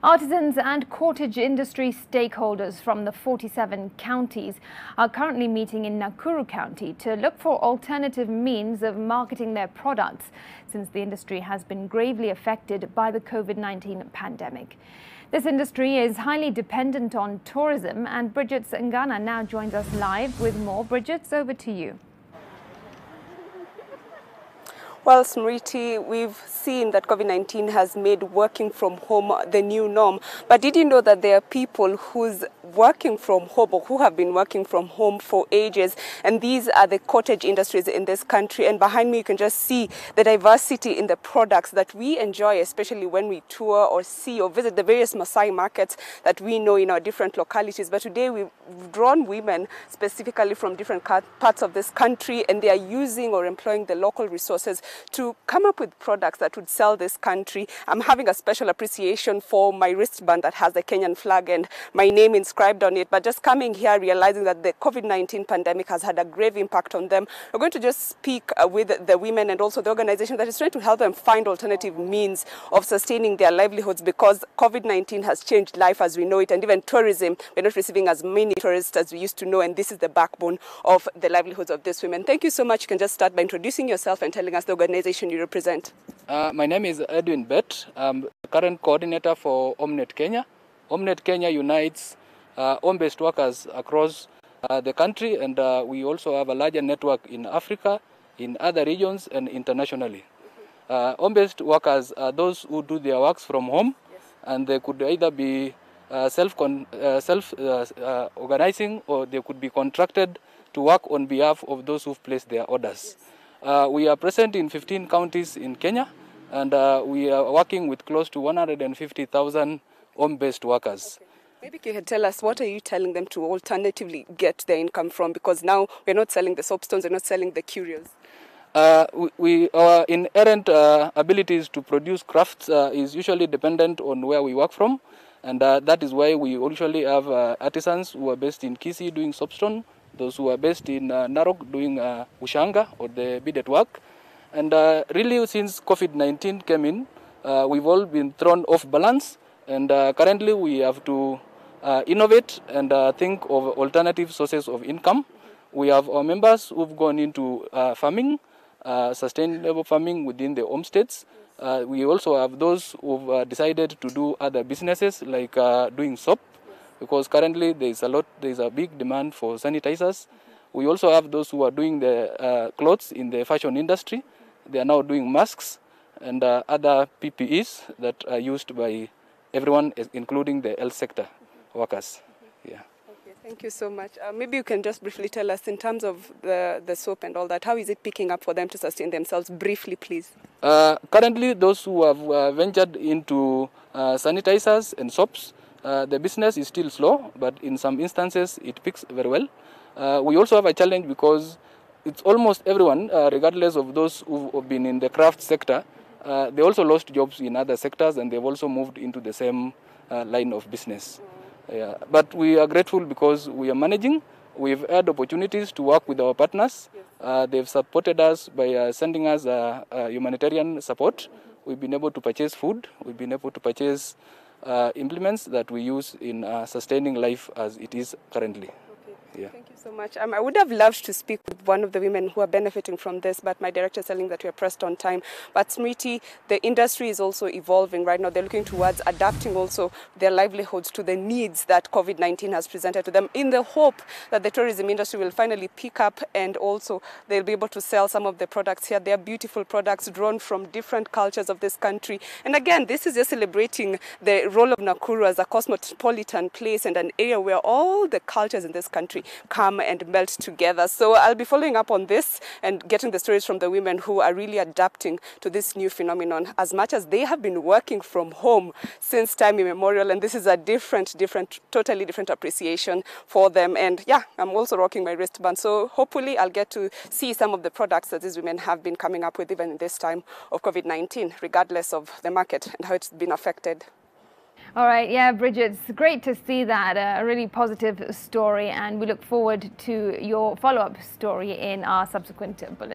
Artisans and cortage industry stakeholders from the 47 counties are currently meeting in Nakuru County to look for alternative means of marketing their products since the industry has been gravely affected by the COVID-19 pandemic. This industry is highly dependent on tourism, and Bridget Ngana now joins us live with more. Bridget, over to you. Well, Smriti, we've seen that COVID-19 has made working from home the new norm. But did you know that there are people who's working from home or who have been working from home for ages? And these are the cottage industries in this country. And behind me, you can just see the diversity in the products that we enjoy, especially when we tour or see or visit the various Maasai markets that we know in our different localities. But today we've drawn women specifically from different parts of this country, and they are using or employing the local resources to come up with products that would sell this country. I'm having a special appreciation for my wristband that has the Kenyan flag and my name inscribed on it. But just coming here, realizing that the COVID-19 pandemic has had a grave impact on them, we're going to just speak with the women and also the organization that is trying to help them find alternative means of sustaining their livelihoods, because COVID-19 has changed life as we know it, and even tourism, we're not receiving as many tourists as we used to know, and this is the backbone of the livelihoods of these women. Thank you so much. You can just start by introducing yourself and telling us the organization you represent. My name is Edwin Bett. I'm the current coordinator for Omnet Kenya. Omnet Kenya unites home-based workers across the country, and we also have a larger network in Africa, in other regions, and internationally. Home-based workers are those who do their works from home, and they could either be self-organizing or they could be contracted to work on behalf of those who've placed their orders. We are present in 15 counties in Kenya, and we are working with close to 150,000 home-based workers. Okay. Maybe you can tell us, what are you telling them to alternatively get their income from? Because now we're not selling the soapstones, we're not selling the curios. Our inherent abilities to produce crafts is usually dependent on where we work from, and that is why we usually have artisans who are based in Kisii doing soapstone, those who are based in Narok doing ushanga or the beaded work. And really, since COVID-19 came in, we've all been thrown off balance, and currently we have to innovate and think of alternative sources of income. We have our members who've gone into farming, sustainable farming within the homesteads. We also have those who've decided to do other businesses like doing soap, because currently there is a big demand for sanitizers. We also have those who are doing the clothes in the fashion industry. They are now doing masks and other PPEs that are used by everyone, including the health sector workers. Yeah. Okay, thank you so much. Maybe you can just briefly tell us, in terms of the soap and all that, how is it picking up for them to sustain themselves? Briefly, please. Currently, those who have ventured into sanitizers and soaps, the business is still slow, but in some instances it picks very well. We also have a challenge because it's almost everyone, regardless of those who have been in the craft sector, they also lost jobs in other sectors, and they've also moved into the same line of business. But we are grateful because we are managing. We've had opportunities to work with our partners. They've supported us by sending us humanitarian support. We've been able to purchase food. We've been able to purchase implements that we use in sustaining life as it is currently. Okay. Yeah. Thank you so much. I would have loved to speak with one of the women who are benefiting from this, but my director is telling that we are pressed on time. But Smriti, the industry is also evolving right now. They're looking towards adapting also their livelihoods to the needs that COVID-19 has presented to them, in the hope that the tourism industry will finally pick up, and also they'll be able to sell some of the products here. They are beautiful products drawn from different cultures of this country. And again, this is just celebrating the role of Nakuru as a cosmopolitan place and an area where all the cultures in this country come and melt together. So I'll be following up on this and getting the stories from the women who are really adapting to this new phenomenon, as much as they have been working from home since time immemorial, and this is a totally different appreciation for them. And yeah, I'm also rocking my wristband, so hopefully I'll get to see some of the products that these women have been coming up with even in this time of COVID-19, regardless of the market and how it's been affected. All right, yeah, Bridget, it's great to see that, a really positive story, and we look forward to your follow-up story in our subsequent bulletin.